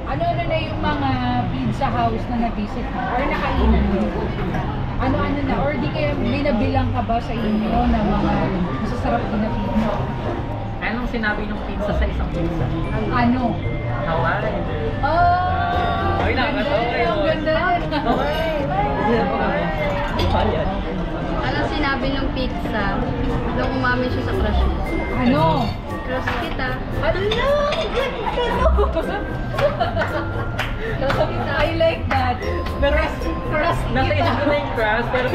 Ano-ano na yung mga pizza house na na-visit mo? Or nakainan mo? Ano-ano na? Or di kaya may nabilang ka ba sa inyo na mga masasarap din na pizza? Anong sinabi ng pizza sa isang pizza? Ano? Hawaii. Oh! Ay, nakakatawa kayo. Ang ganda! Anong sinabi ng pizza nung umamin siya sa crush mo? Ano? Crush kita. Ano? Ganda! I like that. Crust Nasa kita. isip ko na yung crust, pero...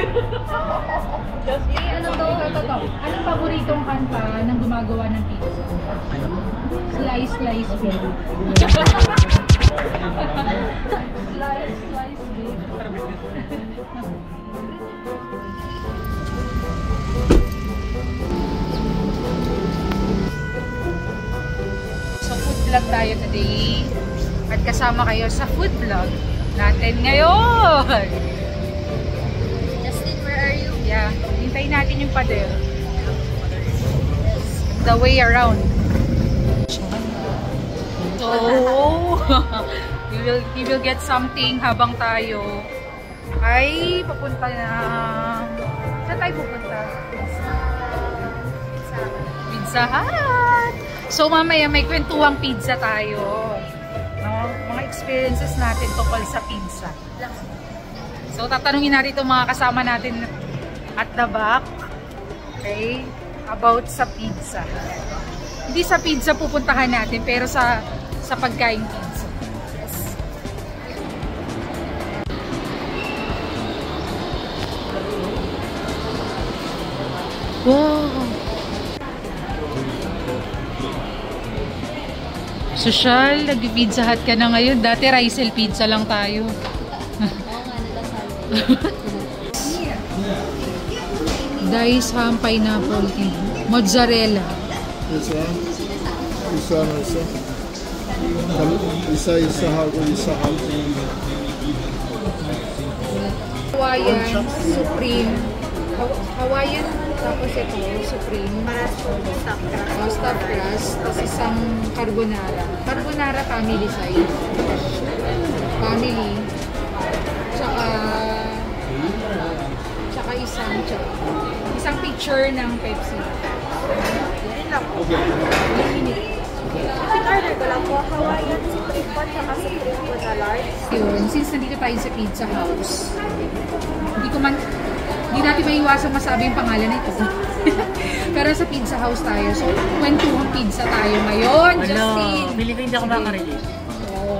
Ano to? Ito. Anong paboritong kanta ng gumagawa ng pizza? Slice beef. Slice beef. So food vlog tayo today. At kasama kayo sa food vlog natin ngayon. Justin, where are you? Yeah, hintayin natin yung pader. The way around. So, you will get something habang tayo ay papunta na. Saan tayo pupunta? Pizza Hut! So, mamaya may kwentuhang pizza tayo. No? Mga experiences natin tungkol sa pizza. So, tatanungin natin itong mga kasama natin at the back. Okay? About sa pizza. Hindi sa pizza pupuntahan natin, pero sa pagkain pizza. Yes. Wow! Social, nag-pizza hut ka na ngayon. Dati Rysel pizza lang tayo. Dice ham, pineapple, mozzarella. Hawaiian, Supreme. Hawaiian, tapos ito, Supreme. Stuffed crust. Tapos isang carbonara. Carbonara family size. Family. Tsaka isang picture ng Pepsi. Yan lang po. Order ko lang po. Hawaiian, Supreme po, tsaka Supreme po na large. Yun, since nandito tayo sa pizza house, hindi natin maiwasang masabi yung pangalan nito. Pero sa pizza house tayo, so kwentuhang pizza tayo ngayon, Justin. Believe hindi ako makarelate. Oo.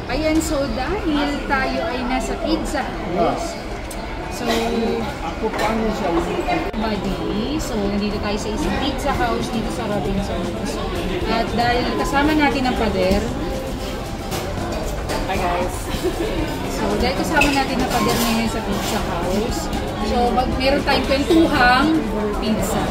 Ayan, so dahil tayo ay nasa pizza house, so buddy, so nandito tayo sa isang pizza house dito sa Robinsons. At dahil kasama natin ang pader, Hi guys. so dahil kasama natin ang pader ngayon sa pizza house, so meron tayong kwentuhang pizza.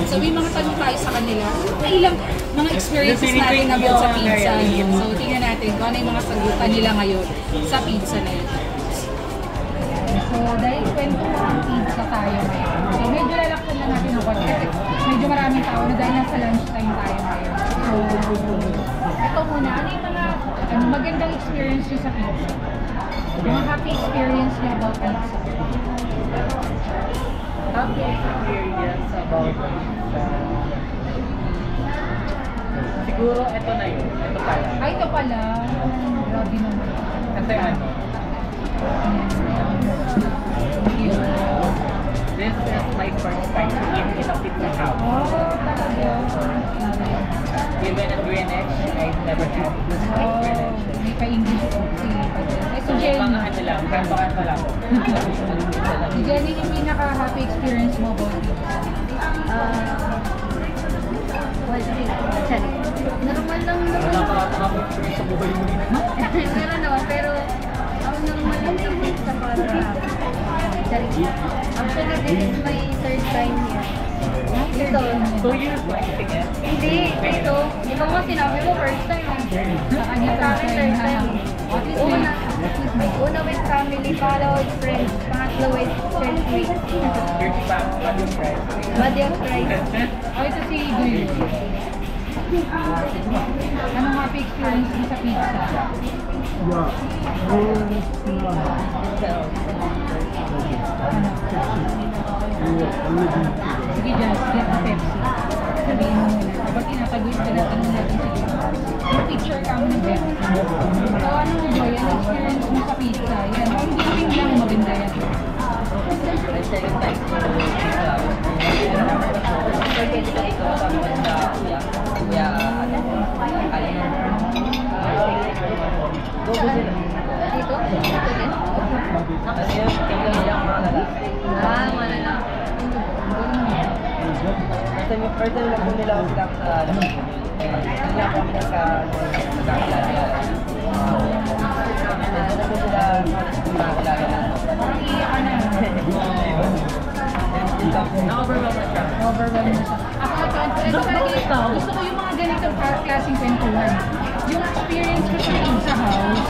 So may mga tanong tayo sa kanila, may ilang mga experiences natin about sa pizza. So tingnan natin kung ano yung mga sagutan nila ngayon sa pizza na yun. So dahil kwentuhang pizza tayo ngayon, so medyo lalaksan lang natin ang konti kasi medyo maraming tao na dahil nasa lunchtime tayo ngayon. So ito muna, ano yung mga magandang experience nyo sa pizza? Mga happy experience nyo about pizza? Happy experience about pizza. Siguro ito na yun. Ito pala. Ay, ito pala. Grabe naman. Kasi ano? This is my first time to eat in a pizza house. Oh, talaga. Even in Greenwich, I've never had this in Greenwich. May pa-English po si Padel. Ay, si Jenny. Mga ano lang, kantokan pa lang. Si Jenny, yung pinaka-happy experience mo about pizza? Normal lang naman. Nakaka-experience sa buhay mo rin. Meron naman, pero ang normal lang sa pizza para actually, this is my third time here. Ito. 2 years ba? Tingin? Hindi, ito. Ikaw nga sinabi mo, first time. Sa kanya Sa akin, third time. What is Oo it? na. with friends. Pangatlo with churchmates. Your body of Christ. Body of Christ. Ito si Guyo. Anong happy experience mo sa pizza? Sige, just get the Pepsi. Sabihin mo muna. Kapag tinatagoy sila, tanong natin sige. Yung picture ka mo ng Pepsi. So, ano mo ba yan? Experience mo sa pizza? Yan. Hindi lang maganda yan. My second time to pizza. Pwede ka ito sa kuya. Kuya, ano? Go sila. Dito? Dito din? Kasi yung tingnan nila ang mga lalaki. Wala lang. First time lang po nila ako sila sa labas. Hindi na kami nagkakilala. Ano po sila nakakilala lang. Iiyak ka na. Na-overwhelm na siya. Overwhelmed na siya. Ito talaga, gusto ko yung mga ganitong klaseng kwentuhan. Yung experience ko sa Pizza House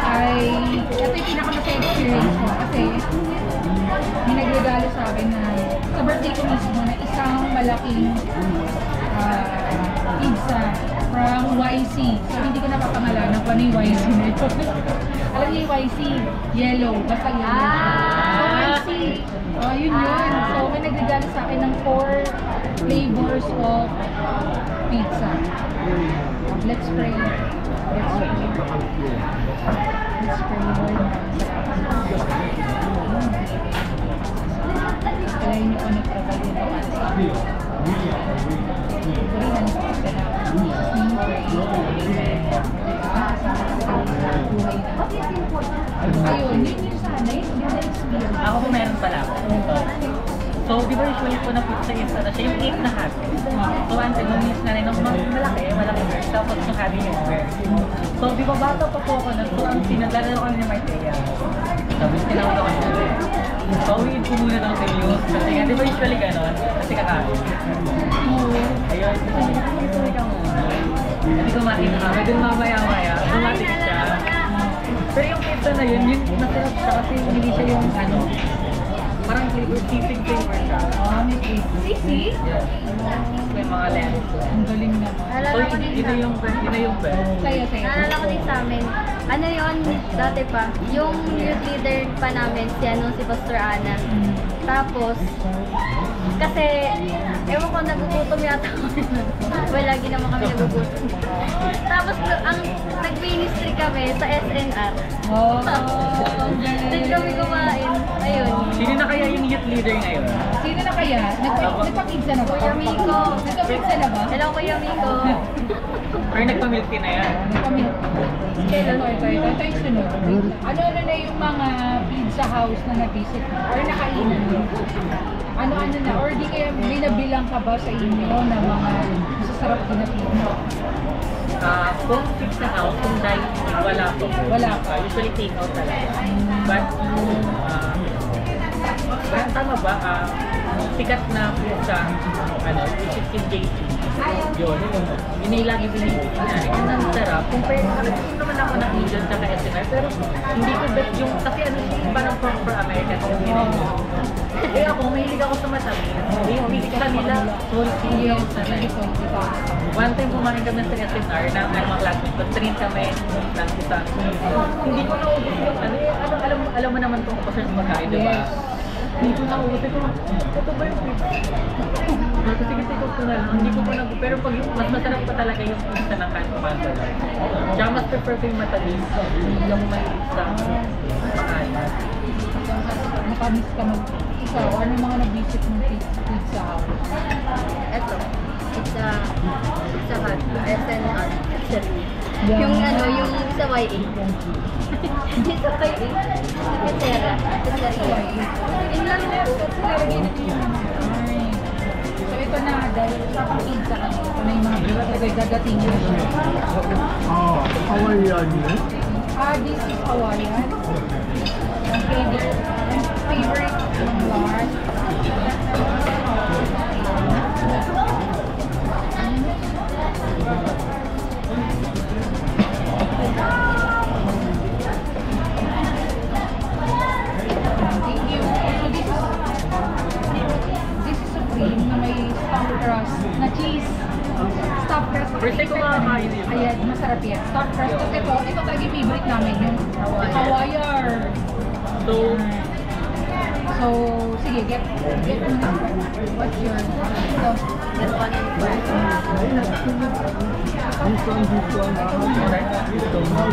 ay, ito yung pinakamasaya experience ko kasi may nagregalo sa akin na sa birthday ko mismo na isang malaking pizza from YC. So hindi ko napapangalanan kung ano yung YC na ito. Alam niyo yung YC? Yellow. Basta yellow. So YC. Yun yun. So may nagregalo sa akin ng 4 flavors of pizza. Let's pray. Let's pray. Let's pray, Lord. Kaya niyo ko nag-provide din para sa akin. Purihan ko kasi na pray. Ayun, yun yung sana yun. Yung experience. Ako po meron pala ako. So, di ba usually po na pizza is na siya yung 8 na habit. So, ang nung-miss na rin ng malaki verse, tapos yung habit yung verse. So, di ba bata pa po ako nun, so ang sinadala ko ni Martea. Tapos tinawag ako niya. So, uwiin ko muna daw sa iyo. Kasi nga, di ba usually gano'n? Kasi kakain. Ayun, kasi ka muna. Hindi kumain na kami, dun mamaya-maya, dumating siya. Pero yung pizza na yun, nasarap siya kasi hindi siya yung ano, parang sisig flavor siya. May sisig? Yes. May mga lens. Ang galing naman. Naalala ko din sa Yun na yung best. Sa'yo. Naalala ko din sa amin. Ano yun, dati pa, yung youth leader pa namin, si Pastor Ana. Tapos, kasi, ewan ko, nagugutom yata kami. Well, lagi naman kami nagugutom. Tapos, ang nag-ministry kami sa SNR. Oh, Doon kami kumain. Ayun. Sino na kaya yung youth leader ngayon? Sino na kaya? Nagpa-pizza na ba? Kuya Miko. Nagpa-pizza na ba? Hello, Kuya Miko. Or nagpamilk na yan? Ito yung sunod. Ano na yung mga pizza house na na-visit mo? Or nakainan mo? Ano-ano na? Or di kaya may nabilang ka ba sa inyo na mga masasarap din na pizza? Kung pizza house, kung dahil wala po. Wala pa. Usually take out talaga. But, tama ba? Sikat na pizza, which is in JC. Yun. Yun yung lagi binibigyan namin. Yun ang sarap. Kung pwede, naman ako na-Asian sa SNR, pero hindi ko bet yung, kasi parang for American. Eh ako, mahilig ako sa matamis. Yung pizza nila, salty yung sanay. One time kumain kami sa SNR ng mga classmates ko, train kami ng isa. Hindi ko naubos yung alam mo naman kung kasi sa pagkain, diba? Hindi ko naubos. Ito ba yung pizza? Sige, ko na lang. Hindi ko pa nag... Pero pag mas masarap pa talaga yung pizza ng kanto-kanto lang. Kaya mas prefer ko yung matamis. Yung may pizza. Maalat. Nakamiss ka mag... Ikaw, ano yung mga nag-visit ng pizza house? Eto. Pizza Hut. SNR. Yeah. Yung yung sa YA. Hindi sa YA. Sa Pizzeria. Pizzeria. Yun lang po. So ito na, dahil sa pizza ka, ito na yung mga pizza dadating yun. Hawaiian yun? This is Hawaiian. Okay, favorite last. masarap yan. Stuffed crust. Tapos ito talaga yung favorite namin, yung Hawaiian. So, sige, get muna. What's your, ito. Get one and one.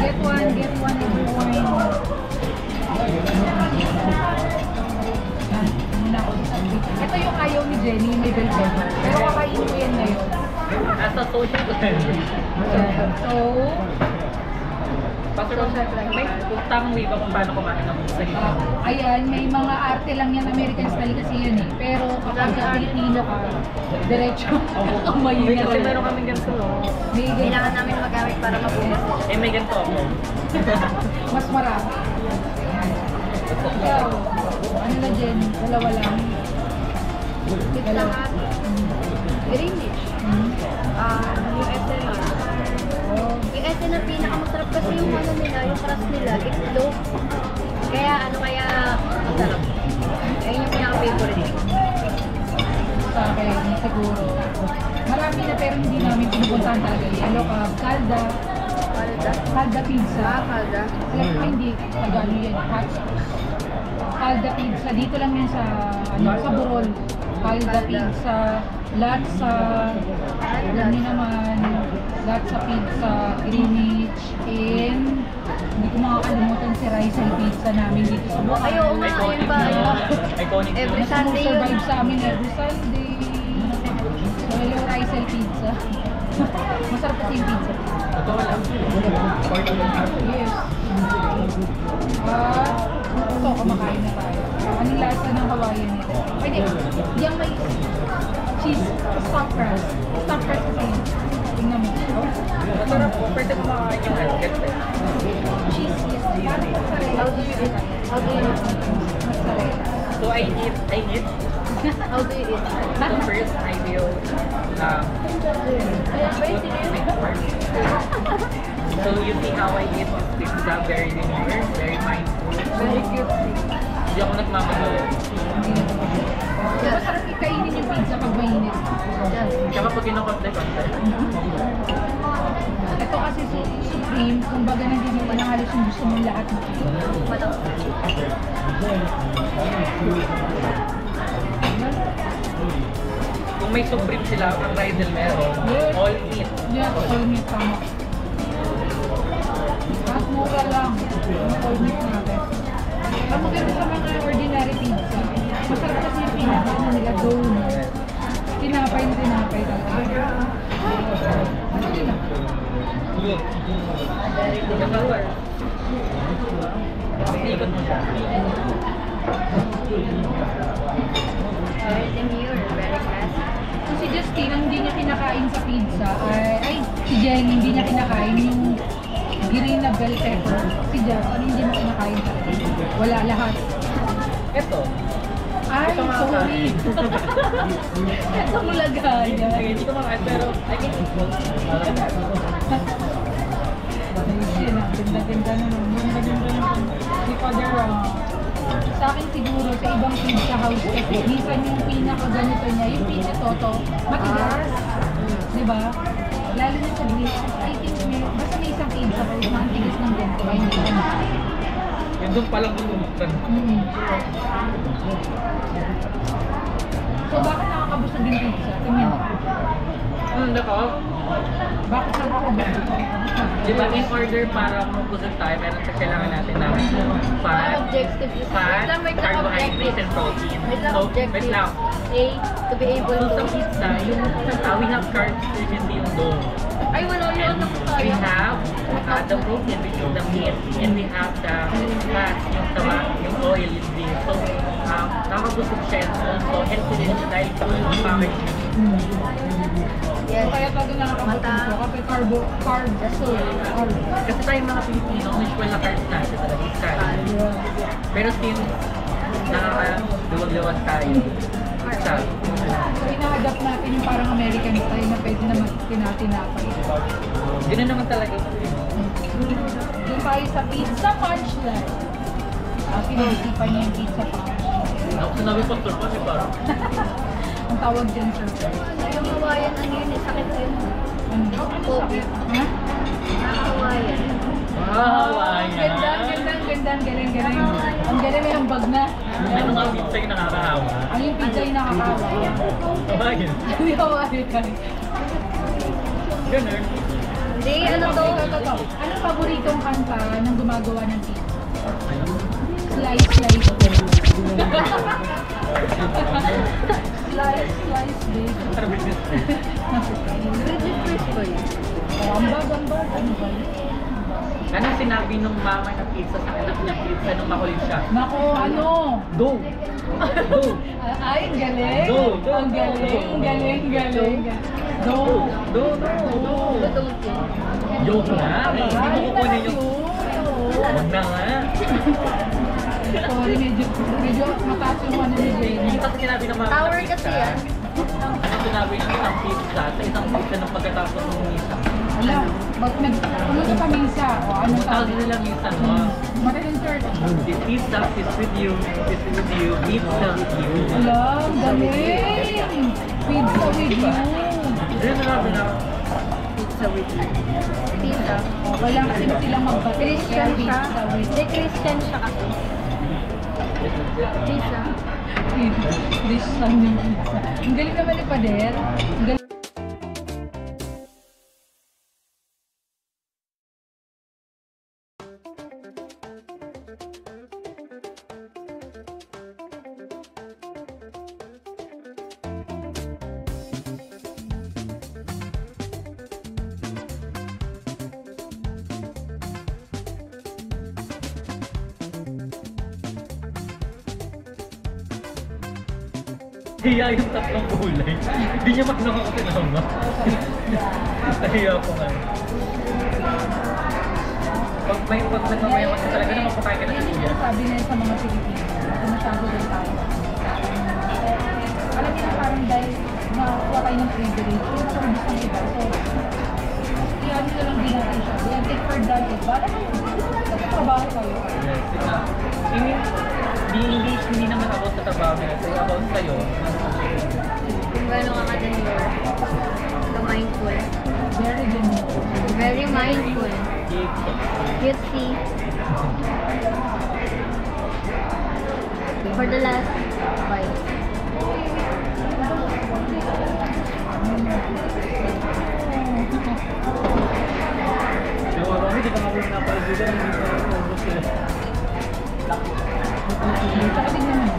Get one everyone. Ito yung ayaw ni Jenny, may bell pepper. Pero kakainin ko yan ngayon. As a social blender. So, May tamang way ba kung paano kumain ng pizza? ayan, may mga arte lang yan, American style kasi yan eh. Pero kapag Filipino ka, diretso ang Uy, kasi mahina. meron kaming ganito. May ganyan. Kailangan namin magamit para mabukas. Eh, may ganito ako. Mas marami. Ikaw, ano na Jen? Dalawa lang. Pizza Hut. Greenish. Yung ete lang. Oh. Yung ete na pinakamasarap kasi yung ano nila, yung crust nila, itlog. Kaya masarap. Ayun yung pinaka-favorite. Sa akin, siguro. Marami na pero hindi namin pinupuntahan talaga. Yellow Cab, Calda, Calda Pizza. Kalda. Hindi, Tagalog yan, hot sauce. Calda Pizza, dito lang yan sa Burol. Calda Pizza, Latsa, alam niyo naman, Latsa Pizza, Greenwich, and hindi ko makakalimutan si Rizal Pizza namin dito sa Bukal. Ayaw, ayun ba? Iconic. Every Sunday yun. Survive sa amin every Sunday. So, hello Rizal Pizza. Masarap kasi yung pizza. Totoo lang. Yes. Ito, kumakain na tayo. Anong lasa ng Hawaiian nito? Pwede, yung may cheese, stuffed crust. Stuffed crust kasi, tingnan mo. Masarap po. Pwede kumakain yung health. Cheese, yes. Parang mozzarella. How do you eat? How do you eat? Mozzarella. So, I eat. How do you eat? So, first, I will so, you see how I eat pizza, very linear, very mindful. Very cute. Hindi ako nagmamahal. Masarap ikainin yung pizza pag mainit. Kaya pag kinakonte-konte. Ito kasi supreme, kumbaga nandito pa na halos yung gusto mong lahat. Kung may supreme sila, ang Rizal meron, all meat. Yeah, all meat tama. At mura lang, yung all meat natin. Ang maganda sa mga ordinary pizza, masarap kasi yung pinaka nila dough. Tinapay na tinapay talaga. Ano din ah? Nakabar. Ikot mo siya. Very demure, very classy. Kung si Justine, ang hindi niya kinakain sa pizza, ay si Jen, hindi niya kinakain yung green na bell pepper. Si Jen, ano hindi mo kinakain talaga? Wala lahat. Ito. Ay, Ito mga sorry. Ito mo lagayan. Hindi ko makain, pero I can eat. Ayun, ganda-ganda naman. Ganda-ganda naman. Hindi ko sa akin siguro sa ibang pizza house kasi minsan yung pinaka-ganito niya, yung pizza toto, matigas. Diba? Lalo na sa Greece, I think basta may isang pizza pa, ang tigas ng ganito, ay hindi ka na. Yun doon palang bumuktan. So bakit nakakabusog yung pizza? Tingnan mo. Nako. Bakit nakakabusog? Di ba in order para mabusog tayo, meron sa kailangan natin ng fat, Objective. carbohydrates, and protein. Wait lang, So, objective. wait lang. A, to be able So, to... sa pizza, we have carbs, hindi yung dough. Ay, wala yun. We have the protein, which is the meat, and we have the fats, yung oil, yung beef. So, nakabusog siya, and also healthy din siya dahil full ng packaging. Yes. Kaya talaga nakakabusog ko kasi carb, so Kasi tayong mga Pilipino, usual na carbs natin talaga is carb. Pero since nakakaduwag-luwag tayo, sa So ina-adapt natin yung parang American style na pwede naman tinatinapay. Ganun naman talaga. Doon tayo sa pizza punchline. Pinag-isipan niya yung pizza punchline. Ako sinabi pa sir kasi parang Ang tawag dyan sir. Yung Hawaiian, ano yun, sakit yun. Ano? Kobe. Ha? Hawaii. Wow, ayan. Ganda, ang galing. Ang galing, may hambag na. Ano nga pizza yung nakakahawa? Ang yung pizza yung nakakawa. Hawaii. Hindi Hawaii ka. Ganun. Hindi, ano to? Anong paboritong kanta ng gumagawa ng pizza? Slice bacon. Slice bacon. Para business. British Crispy. Ambag. Ano ba? Anong sinabi nung mama ng pizza sa anak niya pizza nung makulit siya? Nako, ano? Do! Do! Ay, ang galing. Do. Ang galing. Do. Do! Don't you? Joke na! Hindi mo kukunin yung... Huwag na nga! Sorry, medyo mataas yung ano ni Jenny. Yung kasi sinabi ng mama Tower ng kasi pizza, yan. anong sinabi ng isang pizza sa isang pizza nung pagkatapos ng misa? Wala, pumunta kami isa. O, anong Tawag sabi? nila minsan, oh, Mataling church. the pizza is with you, pizza with you. Wala, ang galing. Pizza with you. Then, marami na. Pizza with Pizza. O, kailangan kasi silang magbatis. Christian Kaya siya. pizza with Hindi, Christian siya kasi. Pizza. This time yung pizza. Ang galing naman ni Pader. Ang galing. Hiya yung tatlong kulay. Hindi niya magnang ako tinama. Nahiya ko nga. Pag nagmamaya ka talaga naman pakain ka na Yan siya. yung sabi nila sa mga Pilipino. Ito masyado din tayo. Alam niyo parang dahil nakakuha tayo ng privilege, yung service ng iba. So, iyan nyo lang din natin siya. Yan, take for granted. Bala mo, nagtatrabaho kayo. Yes, ito. Hindi naman about sa trabaho nila. So, about sa'yo. Kung gano'n ka ka-demure. Ka-mindful. Very genuine. Very mindful. Cutesy. For the last bite. Nawawa ko, di ka makulit na pala dito. Tsaka tingnan mo.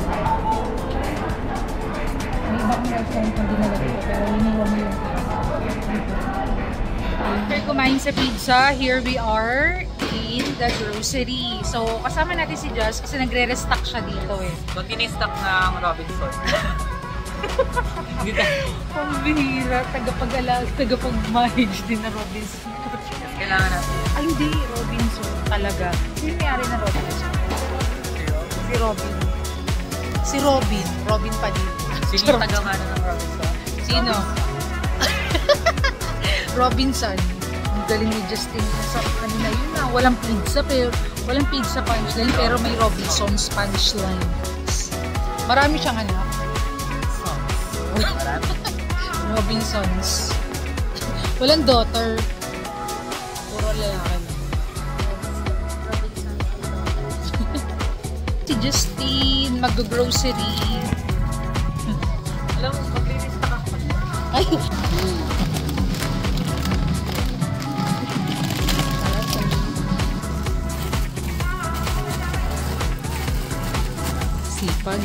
May iba kong restaurant na dinala dito, pero liniwan mo yung after kumain sa pizza, here we are in the grocery. So, kasama natin si Joss kasi nagre-restock siya dito eh. Kung tinistock ng Robinson. Ang bihira, tagapag-manage din na Robinson. Kailangan natin. Ay, hindi, Robinson talaga. Sino may-ari na Robinson? Si Robin. Si Robin. Robin pa din. Sino yung tagamana ng Robinson? Sino? Robinson. Ang galing ni Justin. Sa ano na yun na, walang pizza punchline, pero may Robinson's punchlines. Marami siyang anak. Robinsons. Walang daughter. Puro lalaki na. Si Justin, mag-grocery. Alam mo, maglilista ka. Ay! Sipan.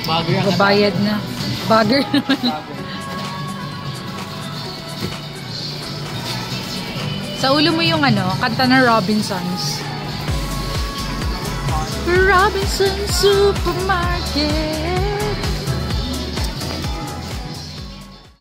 Bagay ang Bayad na. Bagger naman. Sa ulo mo yung ano, kanta ng Robinsons. Robinson Supermarket.